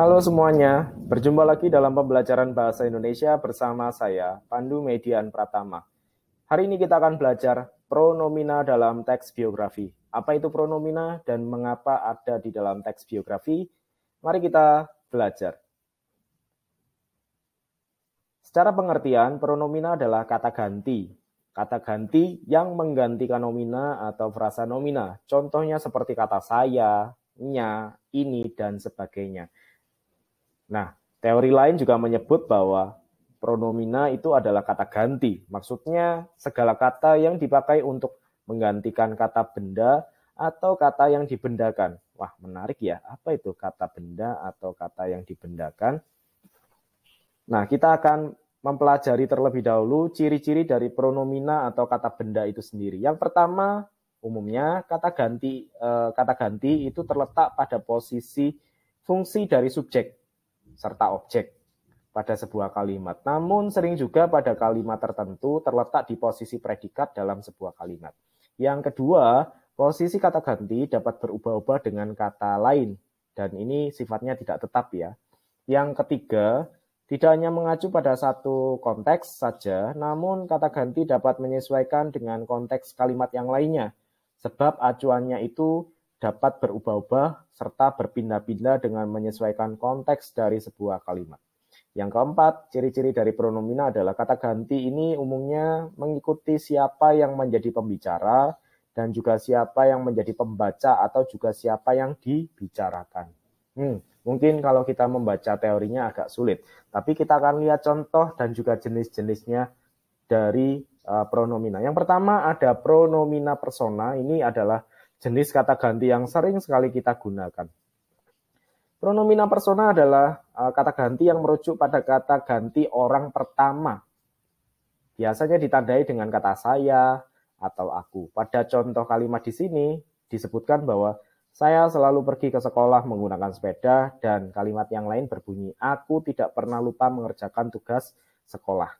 Halo semuanya, berjumpa lagi dalam pembelajaran Bahasa Indonesia bersama saya, Pandu Median Pratama. Hari ini kita akan belajar pronomina dalam teks biografi. Apa itu pronomina dan mengapa ada di dalam teks biografi? Mari kita belajar. Secara pengertian, pronomina adalah kata ganti. Kata ganti yang menggantikan nomina atau frasa nomina. Contohnya seperti kata saya, nya, ini, dan sebagainya. Nah, teori lain juga menyebut bahwa pronomina itu adalah kata ganti. Maksudnya segala kata yang dipakai untuk menggantikan kata benda atau kata yang dibendakan. Wah, menarik ya. Apa itu kata benda atau kata yang dibendakan? Nah, kita akan mempelajari terlebih dahulu ciri-ciri dari pronomina atau kata benda itu sendiri. Yang pertama, umumnya kata ganti itu terletak pada posisi fungsi dari subjek serta objek pada sebuah kalimat. Namun sering juga pada kalimat tertentu terletak di posisi predikat dalam sebuah kalimat. Yang kedua, posisi kata ganti dapat berubah-ubah dengan kata lain dan ini sifatnya tidak tetap ya. Yang ketiga, tidak hanya mengacu pada satu konteks saja, namun kata ganti dapat menyesuaikan dengan konteks kalimat yang lainnya. Sebab acuannya itu dapat berubah-ubah serta berpindah-pindah dengan menyesuaikan konteks dari sebuah kalimat. Yang keempat, ciri-ciri dari pronomina adalah kata ganti ini umumnya mengikuti siapa yang menjadi pembicara dan juga siapa yang menjadi pembaca atau juga siapa yang dibicarakan. Mungkin kalau kita membaca teorinya agak sulit, tapi kita akan lihat contoh dan juga jenis-jenisnya dari pronomina. Yang pertama ada pronomina persona, ini adalah jenis kata ganti yang sering sekali kita gunakan. Pronomina persona adalah kata ganti yang merujuk pada kata ganti orang pertama. Biasanya ditandai dengan kata saya atau aku. Pada contoh kalimat di sini disebutkan bahwa saya selalu pergi ke sekolah menggunakan sepeda dan kalimat yang lain berbunyi, aku tidak pernah lupa mengerjakan tugas sekolah.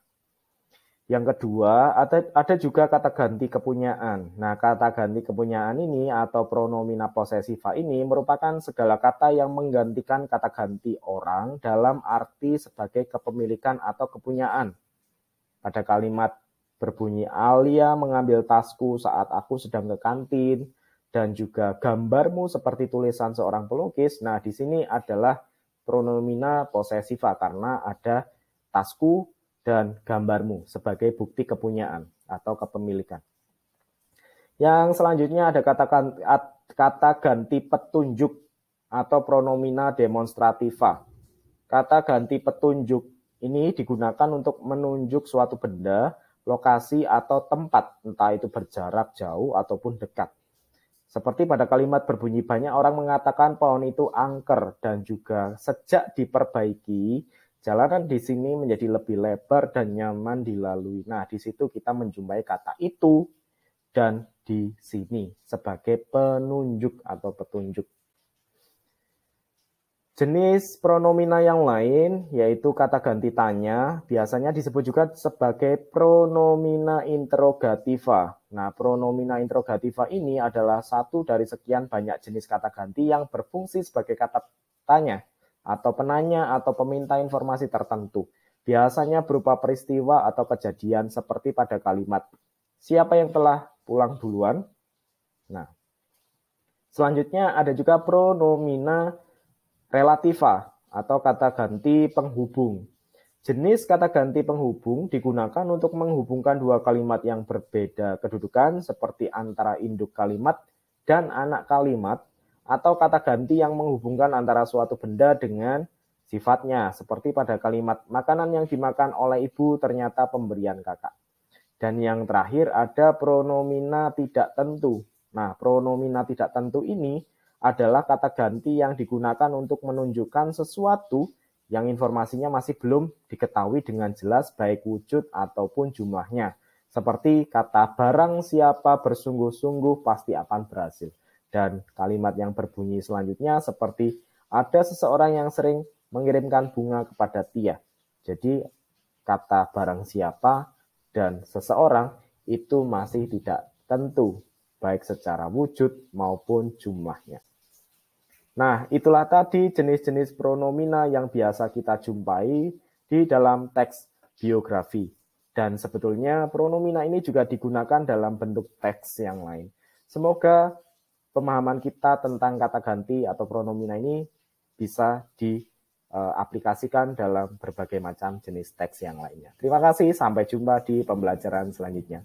Yang kedua, ada juga kata ganti kepunyaan. Nah, kata ganti kepunyaan ini atau pronomina posesiva ini merupakan segala kata yang menggantikan kata ganti orang dalam arti sebagai kepemilikan atau kepunyaan. Pada kalimat berbunyi, Alia mengambil tasku saat aku sedang ke kantin, dan juga gambarmu seperti tulisan seorang pelukis. Nah, di sini adalah pronomina posesiva karena ada tasku dan gambarmu sebagai bukti kepunyaan atau kepemilikan. Yang selanjutnya ada kata ganti petunjuk atau pronomina demonstrativa. Kata ganti petunjuk ini digunakan untuk menunjuk suatu benda, lokasi, atau tempat, entah itu berjarak jauh ataupun dekat. Seperti pada kalimat berbunyi, banyak orang mengatakan pohon itu angker dan juga sejak diperbaiki, jalanan di sini menjadi lebih lebar dan nyaman dilalui. Nah, di situ kita menjumpai kata itu dan di sini sebagai penunjuk atau petunjuk. Jenis pronomina yang lain yaitu kata ganti tanya, biasanya disebut juga sebagai pronomina interrogativa. Nah, pronomina interrogativa ini adalah satu dari sekian banyak jenis kata ganti yang berfungsi sebagai kata tanya atau penanya atau peminta informasi tertentu. Biasanya berupa peristiwa atau kejadian seperti pada kalimat, siapa yang telah pulang duluan? Nah, selanjutnya ada juga pronomina relativa atau kata ganti penghubung. Jenis kata ganti penghubung digunakan untuk menghubungkan dua kalimat yang berbeda kedudukan seperti antara induk kalimat dan anak kalimat atau kata ganti yang menghubungkan antara suatu benda dengan sifatnya seperti pada kalimat makanan yang dimakan oleh ibu ternyata pemberian kakak. Dan yang terakhir ada pronomina tidak tentu. Nah, pronomina tidak tentu ini adalah kata ganti yang digunakan untuk menunjukkan sesuatu yang informasinya masih belum diketahui dengan jelas baik wujud ataupun jumlahnya. Seperti kata barang siapa bersungguh-sungguh pasti akan berhasil. Dan kalimat yang berbunyi selanjutnya seperti ada seseorang yang sering mengirimkan bunga kepada Tia. Jadi kata barang siapa dan seseorang itu masih tidak tentu baik secara wujud maupun jumlahnya. Nah, itulah tadi jenis-jenis pronomina yang biasa kita jumpai di dalam teks biografi. Dan sebetulnya pronomina ini juga digunakan dalam bentuk teks yang lain. Semoga pemahaman kita tentang kata ganti atau pronomina ini bisa diaplikasikan dalam berbagai macam jenis teks yang lainnya. Terima kasih, sampai jumpa di pembelajaran selanjutnya.